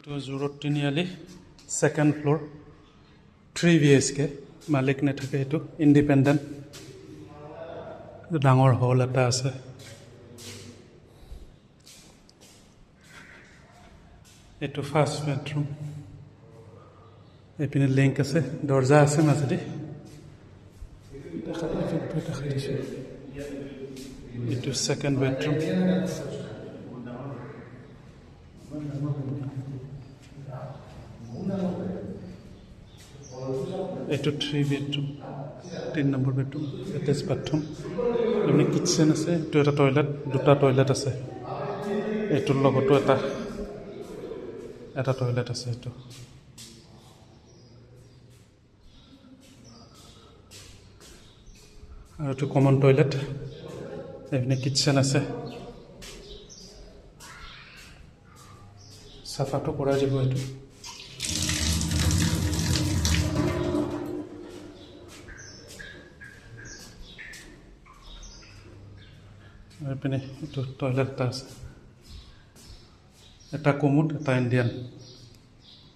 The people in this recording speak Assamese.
এইটো জোৰত তিনিআলি ছেকেণ্ড ফ্ল'ৰ 3 BHK মালিক নাথাকে এইটো ইণ্ডিপেণ্ডেণ্ট ডাঙৰ হল এটা আছে এইটো ফাৰ্ষ্ট বেডৰুম এইপিনে লিংক আছে দৰ্জা আছে মাজেদি এইটো ছেকেণ্ড বেডৰুম এইটো 3 bedroom 3 number bedroom attach bathroom এপিনে কিটচেন আছে এইটো এটা টয়লেট দুটা টয়লেট আছে এইটোৰ লগতো এটা টয়লেট আছে এইটো আৰু এইটো কমন টয়লেট এপিনে কিটচেন আছে চাফাটো কৰা যাব এইটো এইপিনে এইটো টয়লেট এটা আছে এটা কমোড এটা ইণ্ডিয়ান